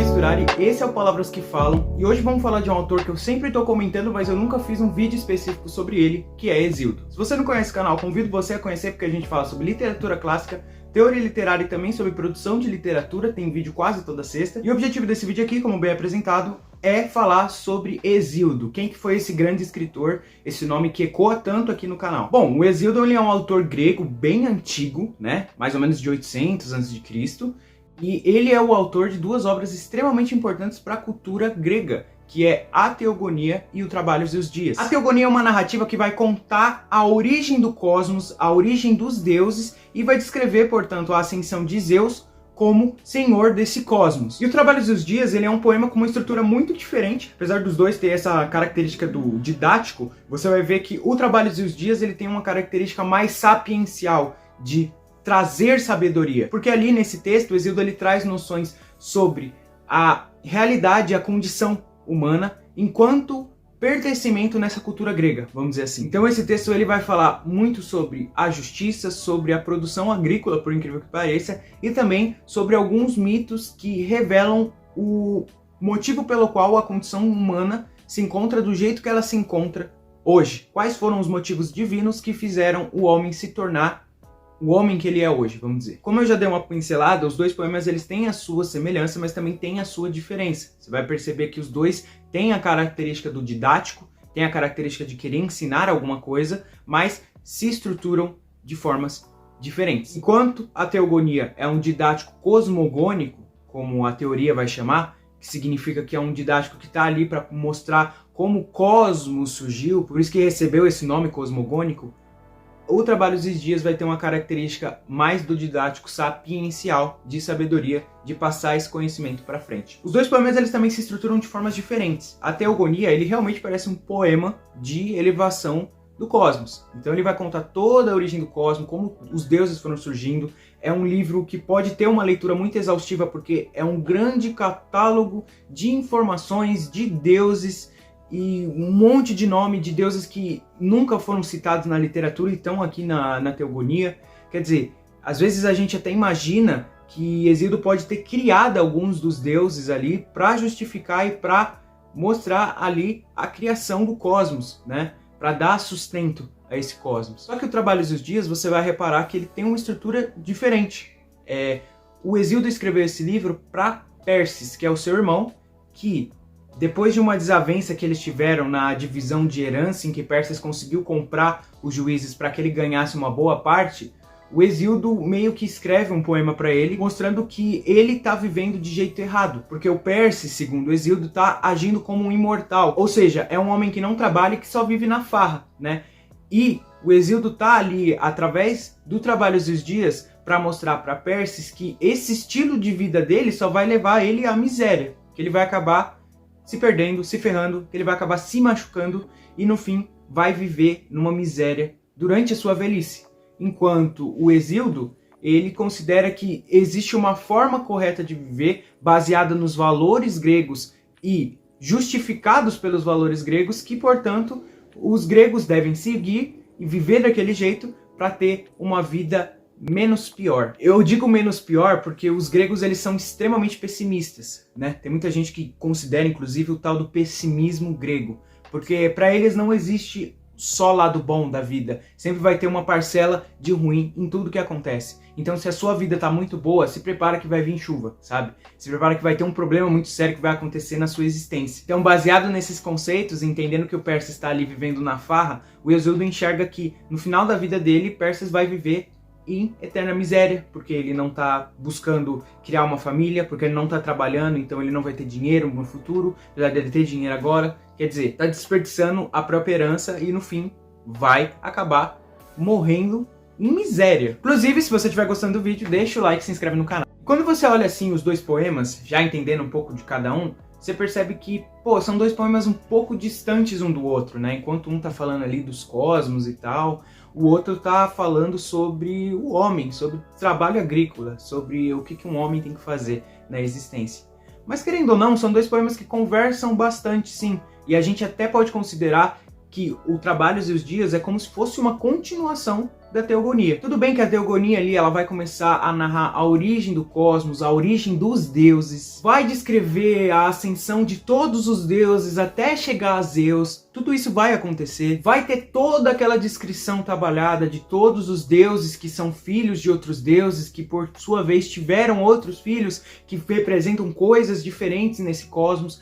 Sturari, esse é o Palavras que Falam, e hoje vamos falar de um autor que eu sempre estou comentando, mas eu nunca fiz um vídeo específico sobre ele, que é Hesíodo. Se você não conhece o canal, convido você a conhecer, porque a gente fala sobre literatura clássica, teoria literária e também sobre produção de literatura, tem vídeo quase toda sexta. E o objetivo desse vídeo aqui, como bem apresentado, é falar sobre Hesíodo. Quem que foi esse grande escritor, esse nome que ecoa tanto aqui no canal? Bom, o Hesíodo ele é um autor grego bem antigo, né? Mais ou menos de 800 a.C., e ele é o autor de duas obras extremamente importantes para a cultura grega, que é a Teogonia e o Trabalhos e os Dias. A Teogonia é uma narrativa que vai contar a origem do cosmos, a origem dos deuses, e vai descrever, portanto, a ascensão de Zeus como senhor desse cosmos. E o Trabalhos e os Dias, ele é um poema com uma estrutura muito diferente, apesar dos dois ter essa característica do didático, você vai ver que o Trabalhos e os Dias, ele tem uma característica mais sapiencial, de trazer sabedoria. Porque ali nesse texto, o Hesíodo ele traz noções sobre a realidade, a condição humana, enquanto pertencimento nessa cultura grega, vamos dizer assim. Então esse texto ele vai falar muito sobre a justiça, sobre a produção agrícola, por incrível que pareça, e também sobre alguns mitos que revelam o motivo pelo qual a condição humana se encontra do jeito que ela se encontra hoje. Quais foram os motivos divinos que fizeram o homem se tornar o homem que ele é hoje, vamos dizer. Como eu já dei uma pincelada, os dois poemas eles têm a sua semelhança, mas também têm a sua diferença. Você vai perceber que os dois têm a característica do didático, têm a característica de querer ensinar alguma coisa, mas se estruturam de formas diferentes. Enquanto a Teogonia é um didático cosmogônico, como a teoria vai chamar, que significa que é um didático que está ali para mostrar como o cosmos surgiu, por isso que recebeu esse nome cosmogônico, o Trabalhos e Dias vai ter uma característica mais do didático sapiencial, de sabedoria, de passar esse conhecimento para frente. Os dois poemas eles também se estruturam de formas diferentes. A Teogonia ele realmente parece um poema de elevação do cosmos. Então ele vai contar toda a origem do cosmos, como os deuses foram surgindo. É um livro que pode ter uma leitura muito exaustiva porque é um grande catálogo de informações de deuses e um monte de nome de deuses que nunca foram citados na literatura e estão aqui na Teogonia. Quer dizer, às vezes a gente até imagina que Hesíodo pode ter criado alguns dos deuses ali para justificar e para mostrar ali a criação do cosmos, né? Para dar sustento a esse cosmos. Só que o Trabalhos e os Dias, você vai reparar que ele tem uma estrutura diferente. O Hesíodo escreveu esse livro para Pérsis, que é o seu irmão, que depois de uma desavença que eles tiveram na divisão de herança, em que Pérsis conseguiu comprar os juízes para que ele ganhasse uma boa parte, o Hesíodo meio que escreve um poema para ele, mostrando que ele está vivendo de jeito errado, porque o Pérsis, segundo o Hesíodo, está agindo como um imortal, ou seja, é um homem que não trabalha e que só vive na farra, né? E o Hesíodo está ali, através do Trabalhos e os Dias, para mostrar para Pérsis que esse estilo de vida dele só vai levar ele à miséria, que ele vai acabar se perdendo, se ferrando, que ele vai acabar se machucando e no fim vai viver numa miséria durante a sua velhice. Enquanto o Hesíodo, ele considera que existe uma forma correta de viver baseada nos valores gregos e justificados pelos valores gregos que, portanto, os gregos devem seguir e viver daquele jeito para ter uma vida menos pior. Eu digo menos pior porque os gregos eles são extremamente pessimistas, né? Tem muita gente que considera inclusive o tal do pessimismo grego, porque para eles não existe só lado bom da vida, sempre vai ter uma parcela de ruim em tudo que acontece. Então se a sua vida tá muito boa, se prepara que vai vir chuva, sabe? Se prepara que vai ter um problema muito sério que vai acontecer na sua existência. Então baseado nesses conceitos, entendendo que o Pérsis está ali vivendo na farra, o Hesíodo enxerga que no final da vida dele, Pérsis vai viver em eterna miséria, porque ele não está buscando criar uma família, porque ele não está trabalhando, então ele não vai ter dinheiro no futuro, apesar dele ter dinheiro agora, quer dizer, está desperdiçando a própria herança e no fim vai acabar morrendo em miséria. Inclusive, se você estiver gostando do vídeo, deixa o like e se inscreve no canal. Quando você olha assim os dois poemas, já entendendo um pouco de cada um, você percebe que, são dois poemas um pouco distantes um do outro, né? Enquanto um tá falando ali dos cosmos e tal, o outro tá falando sobre o homem, sobre o trabalho agrícola, sobre o que um homem tem que fazer na existência. Mas querendo ou não, são dois poemas que conversam bastante, sim. E a gente até pode considerar que o Trabalhos e os Dias é como se fosse uma continuação da Teogonia. Tudo bem que a Teogonia ali, ela vai começar a narrar a origem do cosmos, a origem dos deuses, vai descrever a ascensão de todos os deuses até chegar a Zeus. Tudo isso vai acontecer, vai ter toda aquela descrição trabalhada de todos os deuses que são filhos de outros deuses, que por sua vez tiveram outros filhos que representam coisas diferentes nesse cosmos.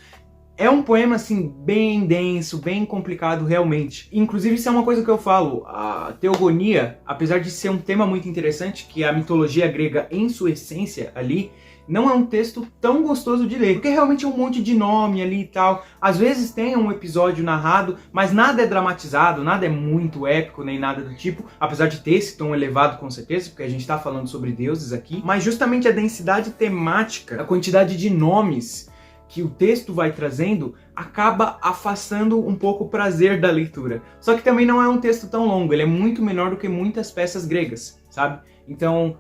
É um poema, assim, bem denso, bem complicado realmente. Inclusive, isso é uma coisa que eu falo, a Teogonia, apesar de ser um tema muito interessante, que é a mitologia grega em sua essência ali, não é um texto tão gostoso de ler, porque realmente é um monte de nome ali e tal. Às vezes tem um episódio narrado, mas nada é dramatizado, nada é muito épico, nem nada do tipo, apesar de ter esse tom elevado com certeza, porque a gente tá falando sobre deuses aqui, mas justamente a densidade temática, a quantidade de nomes que o texto vai trazendo, acaba afastando um pouco o prazer da leitura. Só que também não é um texto tão longo, ele é muito menor do que muitas peças gregas, sabe? Então,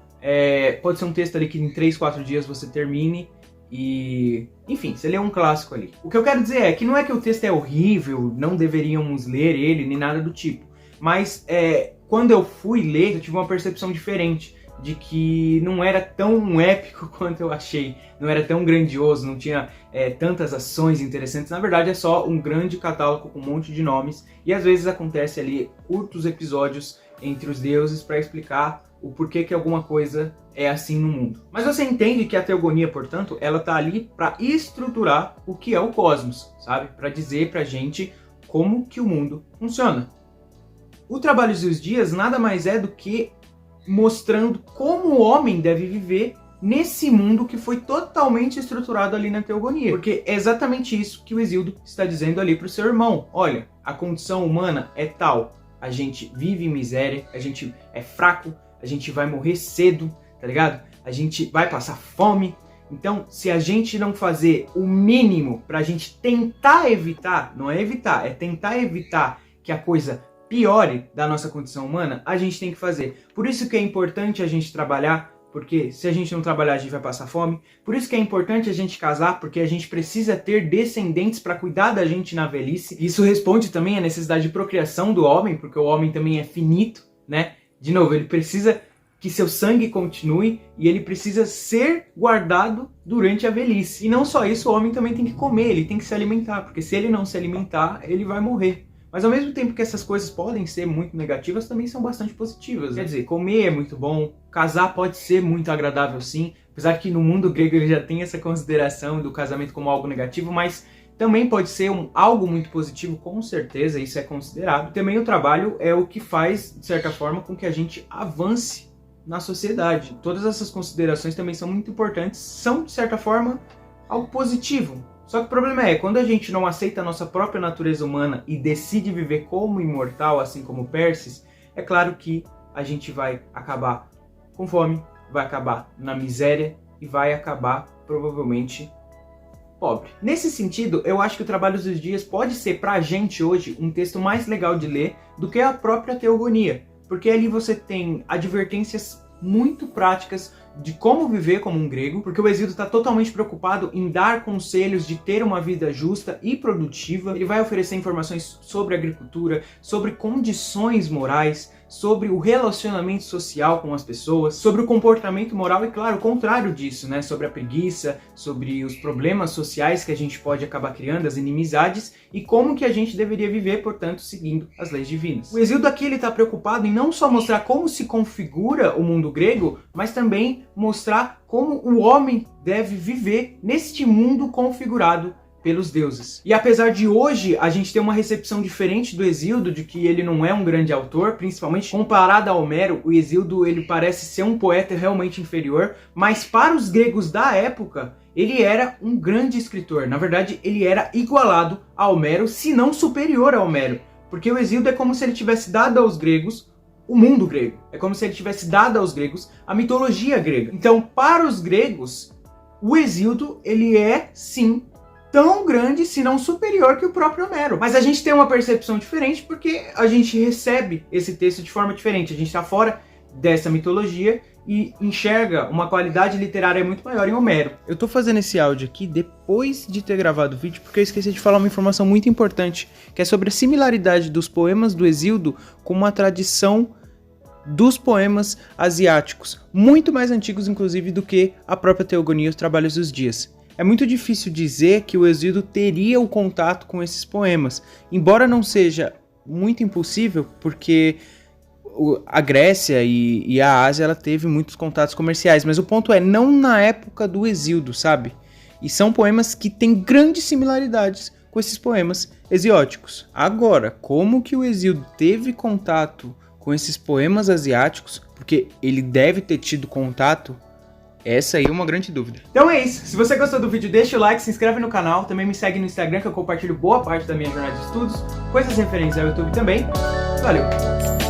pode ser um texto ali que em 3, 4 dias você termine e... enfim, você lê um clássico ali. O que eu quero dizer é que não é que o texto é horrível, não deveríamos ler ele, nem nada do tipo. Mas, quando eu fui ler, eu tive uma percepção diferente, de que não era tão épico quanto eu achei, não era tão grandioso, não tinha tantas ações interessantes. Na verdade é só um grande catálogo com um monte de nomes, e às vezes acontece ali curtos episódios entre os deuses para explicar o porquê que alguma coisa é assim no mundo. Mas você entende que a Teogonia, portanto, ela tá ali para estruturar o que é o cosmos, sabe? Para dizer pra gente como que o mundo funciona. O Trabalhos e os Dias nada mais é do que mostrando como o homem deve viver nesse mundo que foi totalmente estruturado ali na Teogonia. Porque é exatamente isso que o Hesíodo está dizendo ali para o seu irmão. Olha, a condição humana é tal, a gente vive em miséria, a gente é fraco, a gente vai morrer cedo, tá ligado? A gente vai passar fome. Então, se a gente não fazer o mínimo para a gente tentar evitar, não é evitar, é tentar evitar que a coisa piore da nossa condição humana, a gente tem que fazer. Por isso que é importante a gente trabalhar, porque se a gente não trabalhar a gente vai passar fome. Por isso que é importante a gente casar, porque a gente precisa ter descendentes para cuidar da gente na velhice. Isso responde também à necessidade de procriação do homem, porque o homem também é finito, né? De novo, ele precisa que seu sangue continue e ele precisa ser guardado durante a velhice. E não só isso, o homem também tem que comer, ele tem que se alimentar, porque se ele não se alimentar, ele vai morrer. Mas ao mesmo tempo que essas coisas podem ser muito negativas, também são bastante positivas. Quer dizer, comer é muito bom, casar pode ser muito agradável sim, apesar que no mundo grego ele já tem essa consideração do casamento como algo negativo, mas também pode ser algo muito positivo, com certeza, isso é considerado. Também o trabalho é o que faz, de certa forma, com que a gente avance na sociedade. Todas essas considerações também são muito importantes, são, de certa forma, algo positivo. Só que o problema é, quando a gente não aceita a nossa própria natureza humana e decide viver como imortal, assim como Perses, é claro que a gente vai acabar com fome, vai acabar na miséria e vai acabar, provavelmente, pobre. Nesse sentido, eu acho que o Trabalhos dos Dias pode ser, pra gente hoje, um texto mais legal de ler do que a própria Teogonia, porque ali você tem advertências muito práticas de como viver como um grego, porque o Hesíodo está totalmente preocupado em dar conselhos de ter uma vida justa e produtiva. Ele vai oferecer informações sobre agricultura, sobre condições morais, sobre o relacionamento social com as pessoas, sobre o comportamento moral e, claro, o contrário disso, né? Sobre a preguiça, sobre os problemas sociais que a gente pode acabar criando, as inimizades, e como que a gente deveria viver, portanto, seguindo as leis divinas. O Hesíodo aqui ele está preocupado em não só mostrar como se configura o mundo grego, mas também mostrar como o homem deve viver neste mundo configurado pelos deuses. E apesar de hoje a gente ter uma recepção diferente do Hesíodo, de que ele não é um grande autor, principalmente comparado a Homero, o Hesíodo ele parece ser um poeta realmente inferior, mas para os gregos da época, ele era um grande escritor. Na verdade, ele era igualado a Homero, se não superior a Homero, porque o Hesíodo é como se ele tivesse dado aos gregos o mundo grego. É como se ele tivesse dado aos gregos a mitologia grega. Então, para os gregos, o Hesíodo, ele é, sim, tão grande, se não superior que o próprio Homero. Mas a gente tem uma percepção diferente porque a gente recebe esse texto de forma diferente. A gente está fora dessa mitologia e enxerga uma qualidade literária muito maior em Homero. Eu tô fazendo esse áudio aqui depois de ter gravado o vídeo porque eu esqueci de falar uma informação muito importante, que é sobre a similaridade dos poemas do Hesíodo com uma tradição dos poemas asiáticos, muito mais antigos inclusive do que a própria Teogonia e os Trabalhos dos Dias. É muito difícil dizer que o Hesíodo teria o contato com esses poemas, embora não seja muito impossível, porque a Grécia e a Ásia ela teve muitos contatos comerciais, mas o ponto é, não na época do Hesíodo, sabe? E são poemas que têm grandes similaridades com esses poemas hesióticos. Agora, como que o Hesíodo teve contato com esses poemas asiáticos, porque ele deve ter tido contato, essa aí é uma grande dúvida. Então é isso, se você gostou do vídeo deixa o like, se inscreve no canal, também me segue no Instagram que eu compartilho boa parte da minha jornada de estudos, coisas referentes ao YouTube também. Valeu!